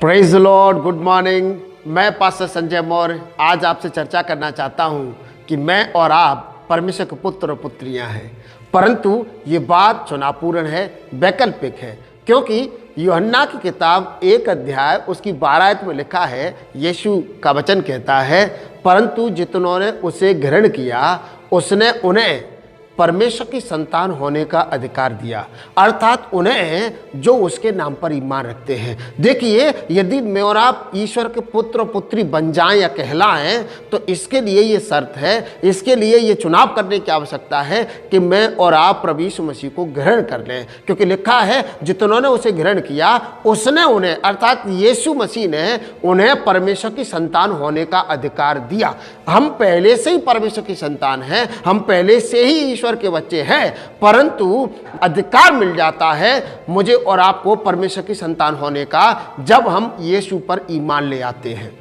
Praise the Lord, good morning. मैं pastor Sanjay Maurya आज आपसे चर्चा करना चाहता हूं कि मैं और आप परमेश्वर के पुत्र और पुत्रियां हैं, परंतु ये बात चुनावपूर्ण है, वैकल्पिक है। क्योंकि यूहन्ना की किताब 1 अध्याय उसकी 12 आयत में लिखा है, यीशु का वचन कहता है, परंतु जितनों ने उसे ग्रहण किया उसने उन्हें परमेश्वर की संतान होने का अधिकार दिया, अर्थात उन्हें जो उसके नाम पर ईमान रखते हैं। देखिए, यदि मैं और आप ईश्वर के पुत्र और पुत्री बन जाएं या कहलाएं तो इसके लिए ये शर्त है, इसके लिए ये चुनाव करने की आवश्यकता है कि मैं और आप प्रभु यीशु मसीह को ग्रहण कर लें। क्योंकि लिखा है, जितनों उसे ग्रहण किया उसने उन्हें, अर्थात यीशु मसीह ने उन्हें परमेश्वर की संतान होने का अधिकार दिया। हम पहले से ही परमेश्वर की संतान हैं, हम पहले से ही ईश्वर के बच्चे हैं, परंतु अधिकार मिल जाता है मुझे और आपको परमेश्वर की संतान होने का जब हम यीशु पर ईमान ले आते हैं।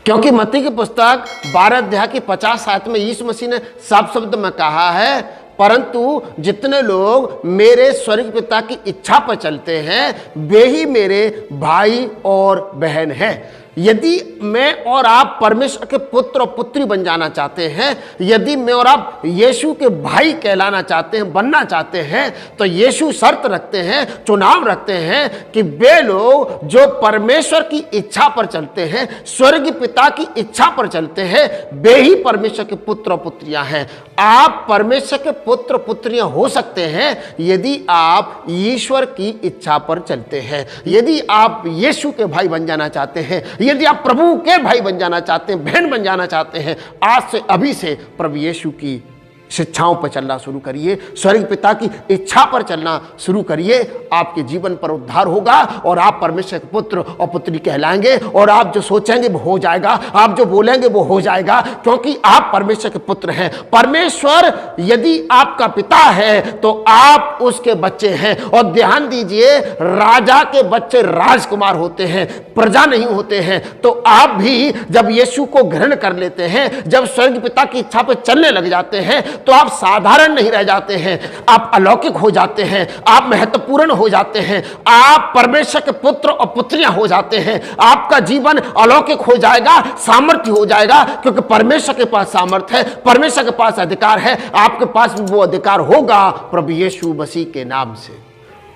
क्योंकि मत्ती की पुस्तक 12 अध्याय की 50 आयत में यीशु मसीह ने साफ शब्द में कहा है, परंतु जितने लोग मेरे स्वर्गीय पिता की इच्छा पर चलते हैं वे ही मेरे भाई और बहन हैं। यदि मैं और आप परमेश्वर के पुत्र और पुत्री बन जाना चाहते हैं, यदि मैं और आप यीशु के भाई कहलाना चाहते हैं, बनना चाहते हैं, तो यीशु शर्त रखते हैं, चुनाव रखते हैं कि वे लोग जो परमेश्वर की इच्छा पर चलते हैं, स्वर्गीय पिता की इच्छा पर चलते हैं, वे ही परमेश्वर के पुत्र और पुत्रियां हैं। आप परमेश्वर के पुत्र पुत्रियां हो सकते हैं यदि आप ईश्वर की इच्छा पर चलते हैं। यदि आप यीशु के भाई बन जाना चाहते हैं, यदि आप प्रभु के भाई बन जाना चाहते हैं, बहन बन जाना चाहते हैं, आज से अभी से प्रभु यीशु की शिक्षाओं पर चलना शुरू करिए, स्वर्गीय पिता की इच्छा पर चलना शुरू करिए। आपके जीवन पर उद्धार होगा और आप परमेश्वर के पुत्र और पुत्री कहलाएंगे और आप जो सोचेंगे वो हो जाएगा, आप जो बोलेंगे वो हो जाएगा, क्योंकि आप परमेश्वर के पुत्र हैं। परमेश्वर यदि आपका पिता है तो आप उसके बच्चे हैं। और ध्यान दीजिए, राजा के बच्चे राजकुमार होते हैं, प्रजा नहीं होते हैं। तो आप भी जब यीशु को ग्रहण कर लेते हैं, जब स्वर्गीय पिता की इच्छा पर चलने लग जाते हैं, तो आप साधारण नहीं रह जाते हैं, आप अलौकिक हो जाते हैं, आप महत्वपूर्ण हो जाते हैं, आप परमेश्वर के पुत्र और पुत्रियां हो जाते हैं। आपका जीवन अलौकिक हो जाएगा, सामर्थ्य हो जाएगा, क्योंकि परमेश्वर के पास सामर्थ्य है, परमेश्वर के पास अधिकार है। आपके पास भी वो अधिकार होगा प्रभु यीशु मसीह के नाम से।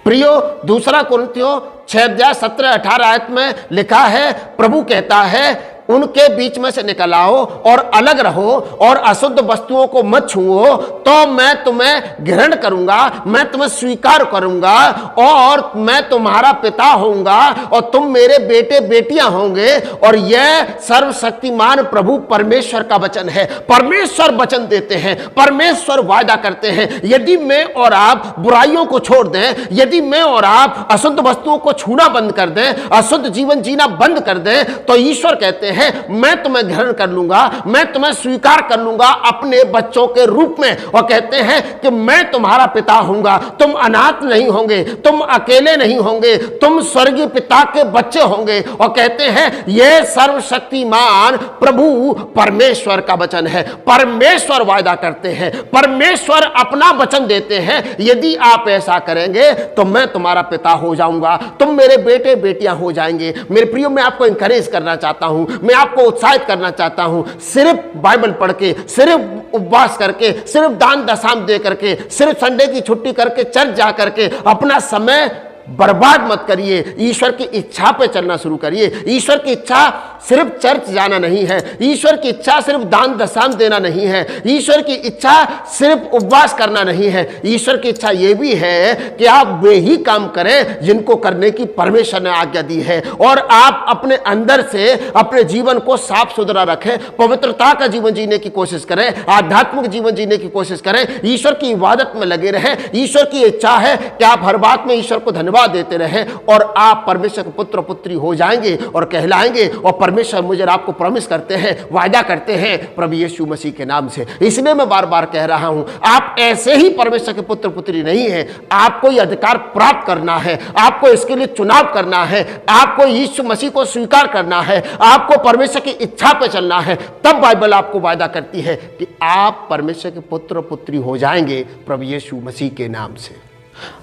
प्रियो, 2 कुरिन्थियों 6 अध्याय 17-18 आयत में लिखा है, प्रभु कहता है, उनके बीच में से निकल आओ और अलग रहो और अशुद्ध वस्तुओं को मत छुओ, तो मैं तुम्हें ग्रहण करूंगा, मैं तुम्हें स्वीकार करूंगा और मैं तुम्हारा पिता होऊंगा और तुम मेरे बेटे बेटियां होंगे। और यह सर्वशक्तिमान प्रभु परमेश्वर का वचन है। परमेश्वर वचन देते हैं, परमेश्वर वायदा करते हैं, यदि मैं और आप बुराइयों को छोड़ दें, यदि मैं और आप अशुद्ध वस्तुओं को छूना बंद कर दें, अशुद्ध जीवन जीना बंद कर दें, तो ईश्वर कहते हैं, मैं तुम्हें ग्रहण कर लूंगा, मैं तुम्हें स्वीकार कर लूंगा अपने बच्चों के रूप में। और कहते हैं कि मैं तुम्हारा पिता होऊंगा, तुम अनाथ नहीं होंगे, तुम अकेले नहीं होंगे, तुम स्वर्गीय पिता के बच्चे होंगे। और कहते हैं, यह सर्वशक्तिमान प्रभु परमेश्वर का वचन है। परमेश्वर वायदा करते हैं, परमेश्वर अपना वचन देते हैं, यदि आप ऐसा करेंगे तो मैं तुम्हारा पिता हो जाऊंगा, तुम मेरे बेटे बेटियां हो जाएंगे। मेरे प्रियो, मैं आपको इंकरेज करना चाहता हूं, मैं आपको उत्साहित करना चाहता हूं, सिर्फ बाइबल पढ़ के, सिर्फ उपवास करके, सिर्फ दान दशाम दे करके, सिर्फ संडे की छुट्टी करके, चर्च जा करके अपना समय बर्बाद मत करिए। ईश्वर की इच्छा पे चलना शुरू करिए। ईश्वर की इच्छा सिर्फ चर्च जाना नहीं है, ईश्वर की इच्छा सिर्फ दान दशाम देना नहीं है, ईश्वर की इच्छा सिर्फ उपवास करना नहीं है। ईश्वर की इच्छा यह भी है कि आप वे ही काम करें जिनको करने की परमेश्वर ने आज्ञा दी है। और आप अपने अंदर से अपने जीवन को साफ सुथरा रखें, पवित्रता का जीवन जीने की कोशिश करें, आध्यात्मिक जीवन जीने की कोशिश करें, ईश्वर की इबादत में लगे रहें। ईश्वर की इच्छा है कि आप हर बात में ईश्वर को धन्यवाद देते रहें और आप परमेश्वर के पुत्र पुत्री हो जाएंगे और कहलाएंगे। और परमेश्वर मुझे आपको प्रॉमिस करते हैं, वायदा करते हैं प्रभु यीशु मसीह के नाम से। इसलिए मैं बार बार कह रहा हूं, आप ऐसे ही परमेश्वर के पुत्र पुत्री नहीं है, आपको यह अधिकार प्राप्त करना है, आपको इसके लिए चुनाव करना है, आपको यीशु मसीह को स्वीकार करना है, आपको परमेश्वर की इच्छा पर चलना है। तब बाइबल आपको वायदा करती है कि आप परमेश्वर के पुत्र पुत्री हो जाएंगे प्रभु यीशु मसीह के नाम से।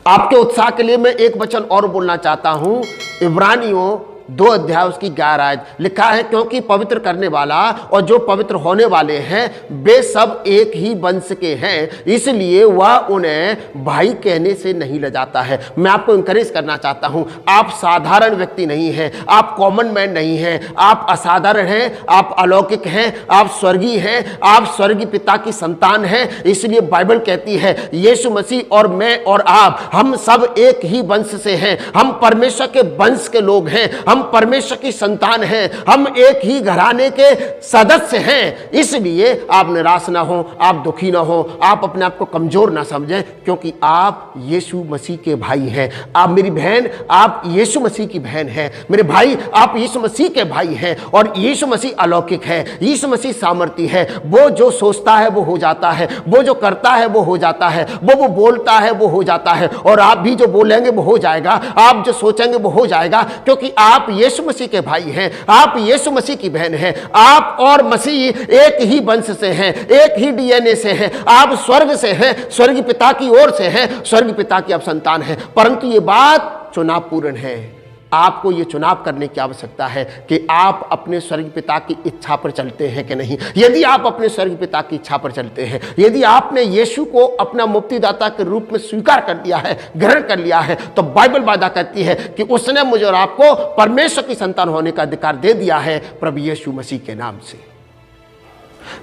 आपके उत्साह के लिए मैं एक वचन और बोलना चाहता हूं। इब्रानियों 2 अध्याय उसकी 11 आयत लिखा है, क्योंकि पवित्र करने वाला और जो पवित्र होने वाले हैं वे सब एक ही वंश के हैं, इसलिए वह उन्हें भाई कहने से नहीं लजाता है। मैं आपको इंकरेज करना चाहता हूं, आप साधारण व्यक्ति नहीं हैं, आप कॉमन मैन नहीं हैं, आप असाधारण हैं, आप अलौकिक हैं, आप स्वर्गीय हैं, आप स्वर्गीय पिता की संतान हैं। इसलिए बाइबल कहती है यीशु मसीह और मैं और आप, हम सब एक ही वंश से हैं, हम परमेश्वर के वंश के लोग हैं, हम परमेश्वर की संतान हैं, हम एक ही घराने के सदस्य हैं। इसलिए आप निराश ना हो, आप दुखी ना हो, आप अपने आप को कमजोर ना समझें, क्योंकि आप यीशु मसीह के भाई हैं। आप मेरी बहन, आप यीशु मसीह की बहन हैं। मेरे भाई, आप यीशु मसीह के भाई हैं। और यीशु मसीह अलौकिक है, यीशु मसीह सामर्थी है। वो जो सोचता है वो हो जाता है, वो जो करता है वो हो जाता है, वो बोलता है वो हो जाता है। और आप भी जो बोलेंगे वो हो जाएगा, आप जो सोचेंगे वो हो जाएगा, क्योंकि आप यीशु मसीह के भाई हैं, आप यीशु मसीह की बहन हैं। आप और मसीह एक ही वंश से हैं, एक ही डीएनए से हैं। आप स्वर्ग से हैं, स्वर्गीय पिता की ओर से हैं, स्वर्गीय पिता की आप संतान हैं। परंतु ये बात चुनाव पूर्ण है। आपको ये चुनाव करने की आवश्यकता है कि आप अपने स्वर्गीय पिता की इच्छा पर चलते हैं कि नहीं। यदि आप अपने स्वर्गीय पिता की इच्छा पर चलते हैं, यदि आपने यीशु को अपना मुक्तिदाता के रूप में स्वीकार कर लिया है, ग्रहण कर लिया है, तो बाइबल वादा करती है कि उसने मुझे और आपको परमेश्वर की संतान होने का अधिकार दे दिया है प्रभु यीशु मसीह के नाम से।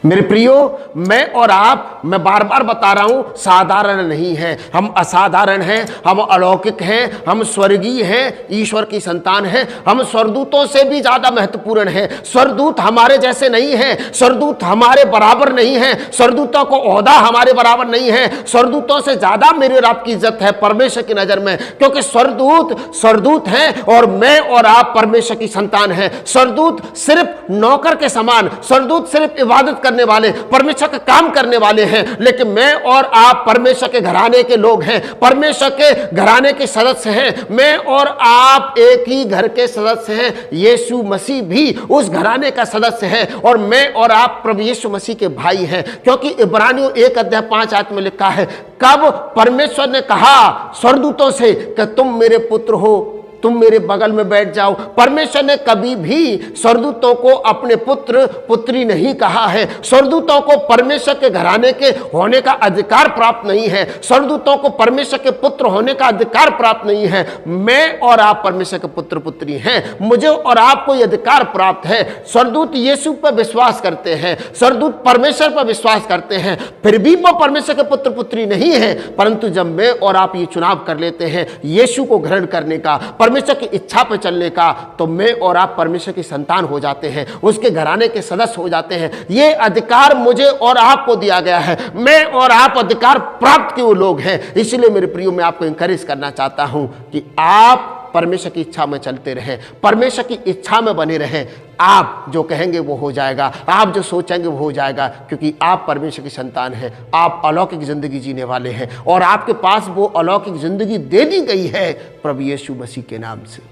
मेरे प्रियो, मैं और आप, मैं बार बार बता रहा हूं, साधारण नहीं है, हम असाधारण हैं, हम अलौकिक हैं, हम स्वर्गीय हैं, ईश्वर की संतान हैं। हम स्वर्गदूतों से भी ज्यादा महत्वपूर्ण हैं। स्वर्गदूत हमारे जैसे नहीं हैं, स्वर्गदूत हमारे बराबर नहीं हैं, स्वर्गदूतों को ओहदा हमारे बराबर नहीं है। स्वर्गदूतों से ज्यादा मेरी और आपकी इज्जत है परमेश्वर की नजर में, क्योंकि स्वर्गदूत हैं और मैं और आप परमेश्वर की संतान हैं। स्वर्गदूत सिर्फ नौकर के समान, स्वर्गदूत सिर्फ इबादत करने वाले, परमेश्वर का काम करने वाले हैं, लेकिन मैं और आप परमेश्वर के घराने के लोग हैं, परमेश्वर के घराने के सदस्य हैं। मैं और आप एक ही घर के सदस्य हैं। यीशु मसीह भी उस घराने का सदस्य है और मैं और आप प्रभु यीशु मसीह के भाई हैं, क्योंकि इब्रानियों 1 अध्याय 5 आयत में लिखा है, कब परमेश्वर ने कहा स्वर्गदूतों से कि तुम मेरे पुत्र हो, तुम मेरे बगल में बैठ जाओ। परमेश्वर ने कभी भी स्वर्गदूतों को अपने पुत्र पुत्री नहीं कहा है। स्वर्गदूतों को परमेश्वर के घराने के होने का अधिकार प्राप्त नहीं है। स्वर्गदूतों को परमेश्वर के पुत्र होने का अधिकार प्राप्त नहीं है। मैं और आप परमेश्वर के पुत्र पुत्री हैं, मुझे और आपको यह अधिकार प्राप्त है। स्वर्गदूत यीशु पर विश्वास करते हैं, स्वर्गदूत परमेश्वर पर विश्वास करते हैं, फिर भी वो परमेश्वर के पुत्र पुत्री नहीं है। परंतु जब मैं और आप ये चुनाव कर लेते हैं यीशु को ग्रहण करने का, परमेश्वर की इच्छा पर चलने का, तो मैं और आप परमेश्वर की संतान हो जाते हैं, उसके घराने के सदस्य हो जाते हैं। ये अधिकार मुझे और आपको दिया गया है। मैं और आप अधिकार प्राप्त किए लोग हैं। इसलिए मेरे प्रियो, मैं आपको इंकरेज करना चाहता हूं कि आप परमेश्वर की इच्छा में चलते रहें, परमेश्वर की इच्छा में बने रहें। आप जो कहेंगे वो हो जाएगा, आप जो सोचेंगे वो हो जाएगा, क्योंकि आप परमेश्वर की संतान हैं। आप अलौकिक जिंदगी जीने वाले हैं और आपके पास वो अलौकिक जिंदगी दे दी गई है प्रभु यीशु मसीह के नाम से।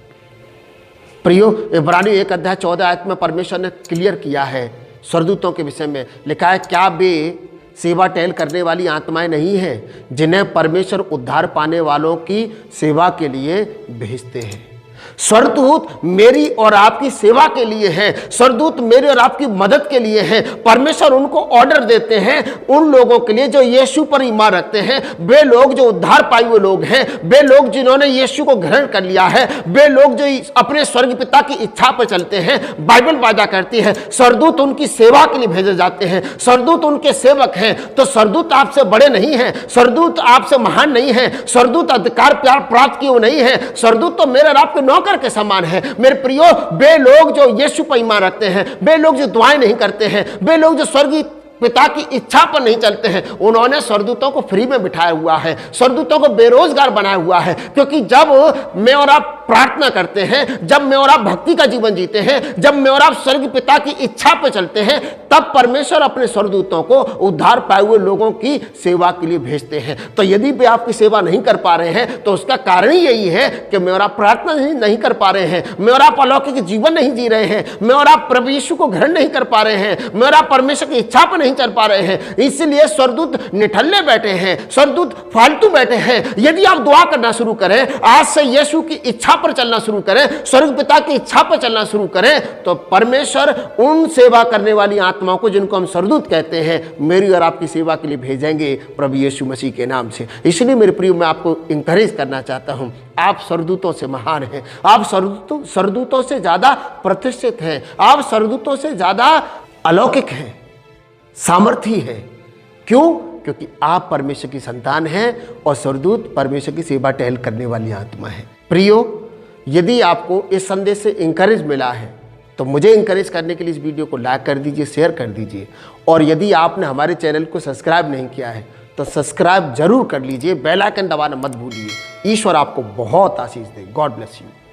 प्रियो, इब्रानियों 1 अध्याय 14 आयत में परमेश्वर ने क्लियर किया है स्वर्गदूतों के विषय में। लिखा है, क्या वे सेवा टहल करने वाली आत्माएं नहीं हैं जिन्हें परमेश्वर उद्धार पाने वालों की सेवा के लिए भेजते हैं। स्वर्गदूत मेरी और आपकी सेवा के लिए है, स्वर्गदूत मेरी और आपकी मदद के लिए है। परमेश्वर उनको ऑर्डर देते हैं उन लोगों के लिए जो यीशु पर ईमान रखते हैं, वे लोग जो उद्धार पाए हुए लोग हैं, वे लोग जिन्होंने यीशु को ग्रहण कर लिया है, वे लोग जो अपने स्वर्गीय पिता की इच्छा पर चलते हैं। बाइबल वादा करती है स्वर्गदूत उनकी सेवा के लिए भेजे जाते हैं, स्वर्गदूत उनके सेवक हैं। तो स्वर्गदूत आपसे बड़े नहीं हैं, स्वर्गदूत आपसे महान नहीं है, स्वर्गदूत अधिकार प्यार प्राप्त किए नहीं है। स्वर्गदूत तो मेरे और आपके नौकर के समान है। मेरे प्रियो, वे लोग जो यीशु पर ईमान रखते हैं, वे लोग जो दुआएं नहीं करते हैं, वे लोग जो स्वर्गीय पिता की इच्छा पर नहीं चलते हैं, उन्होंने स्वर्गदूतों को फ्री में बिठाया हुआ है, स्वर्गदूतों को बेरोजगार बनाया हुआ है। क्योंकि जब मैं और आप प्रार्थना करते हैं, जब मैं और आप भक्ति का जीवन जीते हैं, जब मैं और आप स्वर्ग पिता की इच्छा पे चलते हैं, तब परमेश्वर अपने स्वर्गदूतों को उद्धार पाए हुए लोगों की सेवा के लिए भेजते हैं। तो यदि वे आपकी सेवा नहीं कर पा रहे हैं तो उसका कारण ही यही है कि मैं और आप प्रार्थना नहीं कर पा रहे हैं, मैं और आप अलौकिक जीवन नहीं जी रहे हैं, मैं और आप प्रभु यीशु को ग्रहण नहीं कर पा रहे हैं, मैं और आप परमेश्वर की इच्छा पर नहीं चल पा रहे हैं। इसलिए स्वर्गदूत निठल्ले बैठे हैं, स्वर्गदूत फालतू बैठे हैं। यदि आप दुआ करना शुरू करें, आज से यीशु की इच्छा पर चलना शुरू करें, स्वर्ग पिता की इच्छा पर चलना शुरू करें, तो परमेश्वर उन सेवा करने वाली आत्माओं को, जिनको हम स्वर्गदूत कहते हैं, मेरी और आपकी सेवा के लिए भेजेंगे प्रभु यीशु मसीह के नाम से। इसलिए मेरे प्रिय, मैं आपको इंकरेज करना चाहता हूं, आप स्वर्गदूतों से महान हैं, आप स्वर्गदूतों से ज्यादा प्रतिष्ठित हैं, आप स्वर्गदूतों से ज्यादा अलौकिक हैं, सामर्थी हैं। क्यों? क्योंकि आप परमेश्वर की संतान हैं और स्वर्गदूत परमेश्वर की सेवा टहल करने वाली आत्मा है। प्रियो, यदि आपको इस संदेश से इंकरेज मिला है तो मुझे इंकरेज करने के लिए इस वीडियो को लाइक कर दीजिए, शेयर कर दीजिए, और यदि आपने हमारे चैनल को सब्सक्राइब नहीं किया है तो सब्सक्राइब जरूर कर लीजिए, बेल आइकन दबाना मत भूलिए। ईश्वर आपको बहुत आशीष दे। God bless you.